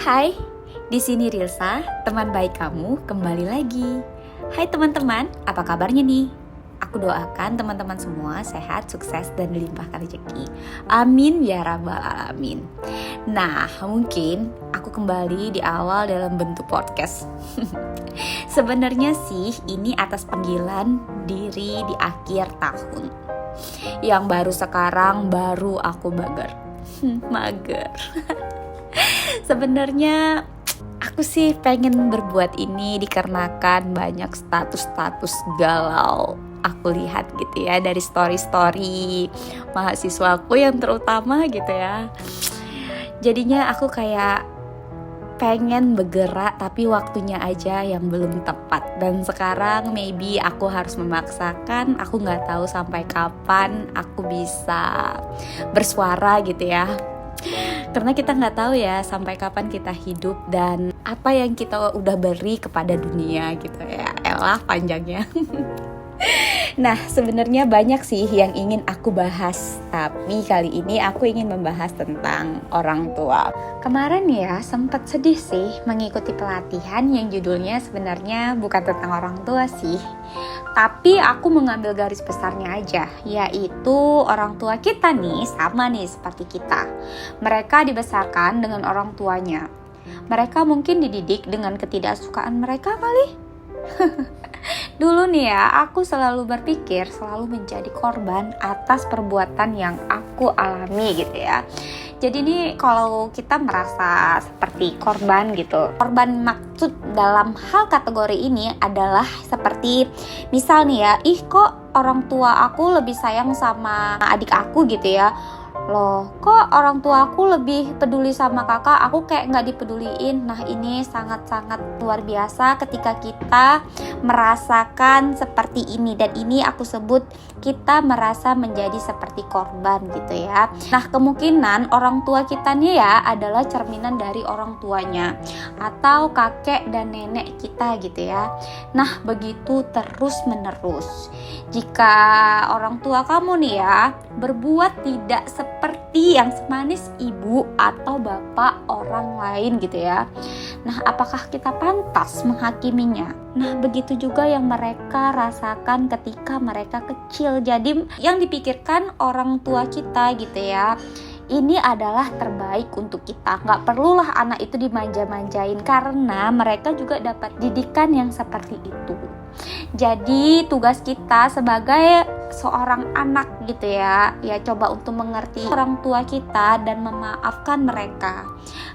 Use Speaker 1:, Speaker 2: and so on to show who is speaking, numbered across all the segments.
Speaker 1: Hai, di sini Rilsa, teman baik kamu kembali lagi. Hai teman-teman, apa kabarnya nih? Aku doakan teman-teman semua sehat, sukses, dan dilimpahkan rezeki. Amin ya rabbal alamin. Nah, mungkin aku kembali di awal dalam bentuk podcast. Sebenarnya sih ini atas panggilan diri di akhir tahun. Yang baru aku mager. Sebenarnya aku sih pengen berbuat ini dikarenakan banyak status-status galau aku lihat gitu ya dari story-story mahasiswaku yang terutama gitu ya. Jadinya aku kayak pengen bergerak tapi waktunya aja yang belum tepat. Dan sekarang maybe aku harus memaksakan, aku gak tahu sampai kapan aku bisa bersuara gitu ya. Karena kita nggak tahu ya sampai kapan kita hidup dan apa yang kita udah beri kepada dunia gitu ya. Elah panjangnya. Nah, sebenarnya banyak sih yang ingin aku bahas, tapi kali ini aku ingin membahas tentang orang tua. Kemarin ya sempat sedih sih mengikuti pelatihan yang judulnya sebenarnya bukan tentang orang tua sih, tapi aku mengambil garis besarnya aja, yaitu orang tua kita nih sama nih seperti kita. Mereka dibesarkan dengan orang tuanya. Mereka mungkin dididik dengan ketidaksukaan mereka kali. Dulu nih ya, aku selalu berpikir selalu menjadi korban atas perbuatan yang aku alami gitu ya. Jadi nih kalau kita merasa seperti korban gitu, korban maksud dalam hal kategori ini adalah seperti misal nih ya, kok orang tua aku lebih sayang sama adik aku gitu ya. Loh, kok orang tua aku lebih peduli sama kakak, aku kayak gak dipeduliin. Nah, ini sangat-sangat luar biasa ketika kita merasakan seperti ini. Dan ini aku sebut kita merasa menjadi seperti korban gitu ya. Nah, kemungkinan orang tua kita nih ya adalah cerminan dari orang tuanya atau kakek dan nenek kita gitu ya. Nah, begitu terus menerus. Jika orang tua kamu nih ya berbuat tidak seperti yang semanis ibu atau bapak orang lain gitu ya. Nah, apakah kita pantas menghakiminya? Nah, begitu juga yang mereka rasakan ketika mereka kecil. Jadi yang dipikirkan orang tua kita gitu ya, ini adalah terbaik untuk kita. Gak perlulah anak itu dimanja-manjain karena mereka juga dapat didikan yang seperti itu. Jadi tugas kita sebagai seorang anak gitu ya coba untuk mengerti orang tua kita dan memaafkan mereka.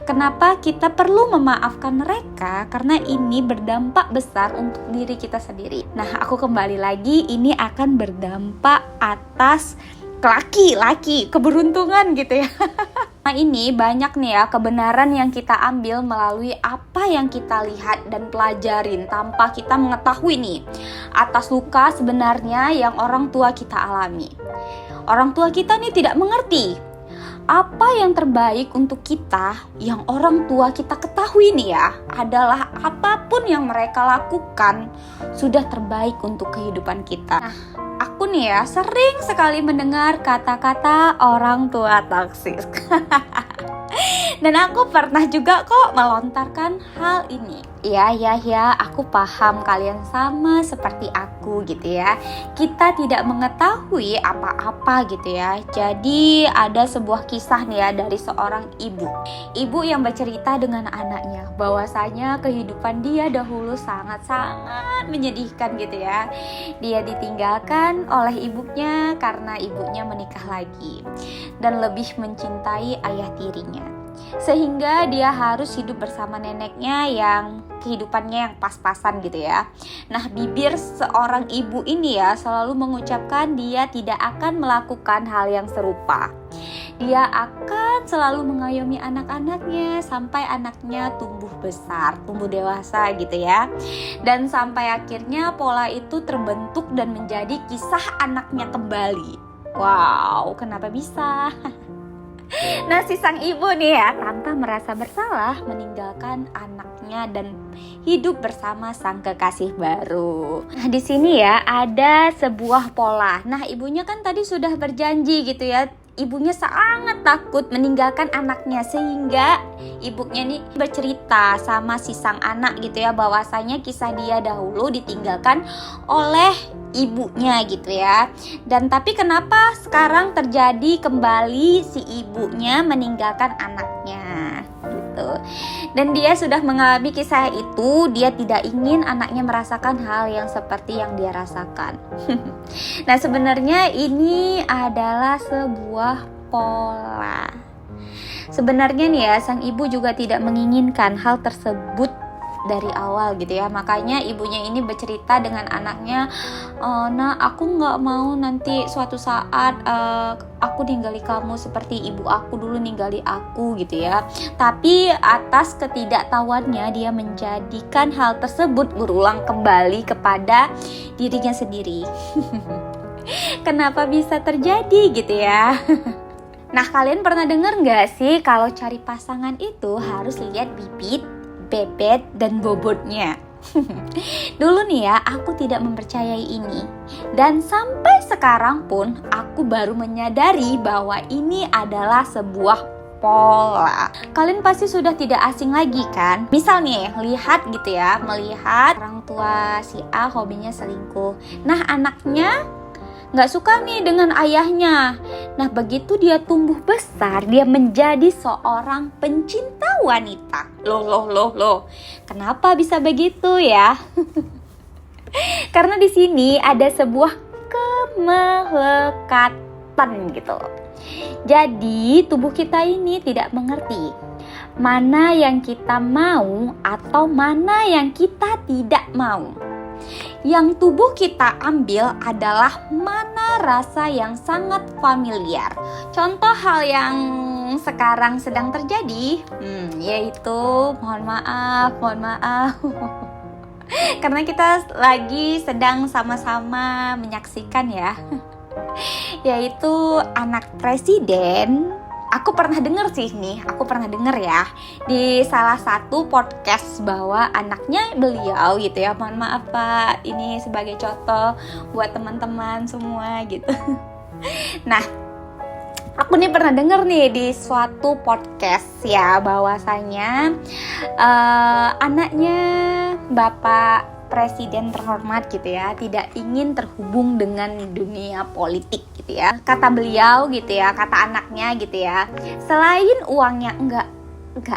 Speaker 1: Kenapa kita perlu memaafkan mereka? Karena ini berdampak besar untuk diri kita sendiri. Nah, aku kembali lagi, ini akan berdampak atas laki-laki, keberuntungan gitu ya. Nah, ini banyak nih ya kebenaran yang kita ambil melalui apa yang kita lihat dan pelajarin tanpa kita mengetahui nih atas luka sebenarnya yang orang tua kita alami. Orang tua kita nih tidak mengerti apa yang terbaik untuk kita. Yang orang tua kita ketahui nih ya adalah apapun yang mereka lakukan sudah terbaik untuk kehidupan kita. Nah, aku nih ya sering sekali mendengar kata-kata orang tua toksik. Dan aku pernah juga kok melontarkan hal ini. Ya, aku paham kalian sama seperti aku gitu ya. Kita tidak mengetahui apa-apa gitu ya. Jadi ada sebuah kisah nih ya dari seorang ibu. Ibu yang bercerita dengan anaknya bahwasanya kehidupan dia dahulu sangat-sangat menyedihkan gitu ya. Dia ditinggalkan oleh ibunya karena ibunya menikah lagi dan lebih mencintai ayah tirinya. Sehingga dia harus hidup bersama neneknya yang kehidupannya yang pas-pasan gitu ya. Nah, bibir seorang ibu ini ya selalu mengucapkan dia tidak akan melakukan hal yang serupa. Dia akan selalu mengayomi anak-anaknya sampai anaknya tumbuh besar, tumbuh dewasa gitu ya. Dan sampai akhirnya pola itu terbentuk dan menjadi kisah anaknya kembali. Wow, kenapa bisa? Nah, si sang ibu nih ya tanpa merasa bersalah meninggalkan anaknya dan hidup bersama sang kekasih baru. Nah, di sini ya ada sebuah pola. Nah, ibunya kan tadi sudah berjanji gitu ya, ibunya sangat takut meninggalkan anaknya, sehingga ibunya nih bercerita sama si sang anak gitu ya, bahwasanya kisah dia dahulu ditinggalkan oleh ibunya gitu ya. Dan tapi kenapa sekarang terjadi kembali si ibunya meninggalkan anaknya gitu. Dan dia sudah mengalami kisah itu, dia tidak ingin anaknya merasakan hal yang seperti yang dia rasakan. Nah, sebenarnya ini adalah sebuah pola. Sebenarnya nih ya, sang ibu juga tidak menginginkan hal tersebut dari awal gitu ya. Makanya ibunya ini bercerita dengan anaknya, nah aku nggak mau nanti suatu saat aku ninggali kamu seperti ibu aku dulu ninggali aku gitu ya. Tapi atas ketidaktahuannya dia menjadikan hal tersebut berulang kembali kepada dirinya sendiri. Kenapa bisa terjadi gitu ya? Nah, kalian pernah dengar nggak sih kalau cari pasangan itu harus lihat bibit, bebet, dan bobotnya? Dulu nih ya, aku tidak mempercayai ini. Dan sampai sekarang pun aku baru menyadari bahwa ini adalah sebuah pola. Kalian pasti sudah tidak asing lagi kan? Misal nih, lihat gitu ya, melihat orang tua si A hobinya selingkuh. Nah, anaknya nggak suka nih dengan ayahnya. Nah, begitu dia tumbuh besar, dia menjadi seorang pencinta wanita. Loh. Kenapa bisa begitu ya? Karena di sini ada sebuah kemelekatan gitu. Jadi, tubuh kita ini tidak mengerti mana yang kita mau atau mana yang kita tidak mau. Yang tubuh kita ambil adalah mana rasa yang sangat familiar. Contoh hal yang sekarang sedang terjadi, yaitu mohon maaf karena kita lagi sedang sama-sama menyaksikan ya, yaitu anak presiden. Aku pernah dengar ya di salah satu podcast bahwa anaknya beliau gitu ya, mohon maaf Pak, ini sebagai contoh buat teman-teman semua gitu. Nah, aku nih pernah dengar nih di suatu podcast ya, bahwasanya anaknya Bapak Presiden terhormat gitu ya, tidak ingin terhubung dengan dunia politik gitu ya. Kata beliau gitu ya, kata anaknya gitu ya, selain uangnya enggak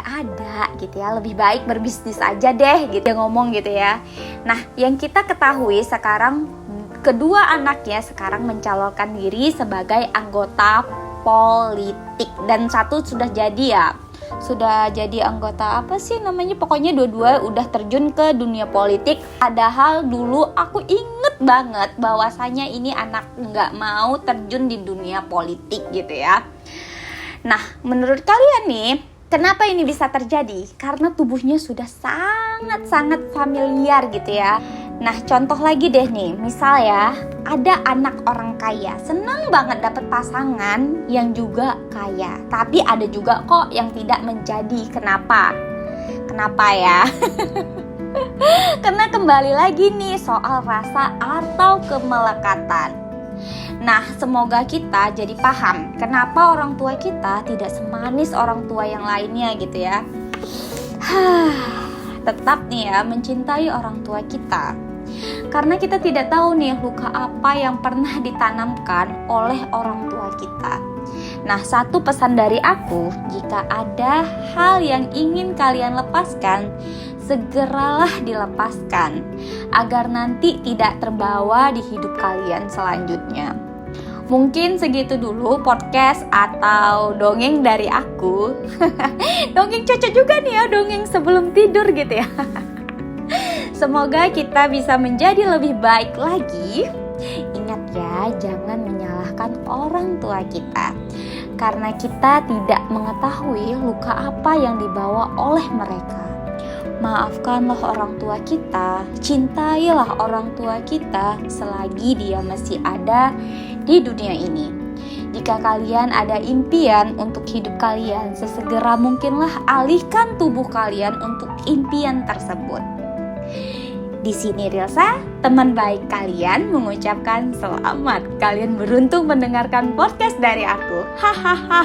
Speaker 1: ada gitu ya, lebih baik berbisnis aja deh gitu, dia ngomong gitu ya. Nah, yang kita ketahui sekarang, kedua anaknya sekarang mencalonkan diri sebagai anggota politik, dan satu sudah jadi anggota apa sih namanya, pokoknya dua-dua udah terjun ke dunia politik. Padahal dulu aku inget banget bahwasanya ini anak nggak mau terjun di dunia politik gitu ya. Nah, menurut kalian nih, kenapa ini bisa terjadi? Karena tubuhnya sudah sangat-sangat familiar gitu ya. Nah, contoh lagi deh nih, misal ya, ada anak orang kaya, senang banget dapat pasangan yang juga kaya. Tapi ada juga kok yang tidak menjadi. Kenapa ya? Karena kembali lagi nih soal rasa atau kemelekatan. Nah, semoga kita jadi paham kenapa orang tua kita tidak semanis orang tua yang lainnya gitu ya. Tetap nih ya, mencintai orang tua kita. Karena kita tidak tahu nih luka apa yang pernah ditanamkan oleh orang tua kita. Nah, satu pesan dari aku, jika ada hal yang ingin kalian lepaskan, segeralah dilepaskan, agar nanti tidak terbawa di hidup kalian selanjutnya. Mungkin segitu dulu podcast atau dongeng dari aku. Dongeng cocok juga nih ya, dongeng sebelum tidur gitu ya. Semoga kita bisa menjadi lebih baik lagi. Ingat ya, jangan menyalahkan orang tua kita, karena kita tidak mengetahui luka apa yang dibawa oleh mereka. Maafkanlah orang tua kita, cintailah orang tua kita selagi dia masih ada di dunia ini. Jika kalian ada impian untuk hidup kalian, sesegera mungkinlah alihkan tubuh kalian untuk impian tersebut. Di sini Rilsa, teman baik kalian, mengucapkan selamat kalian beruntung mendengarkan podcast dari aku. Hahaha.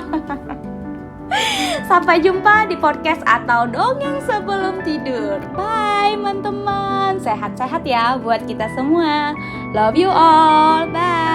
Speaker 1: Sampai jumpa di podcast atau dongeng sebelum tidur. Bye teman-teman. Sehat-sehat ya buat kita semua. Love you all. Bye.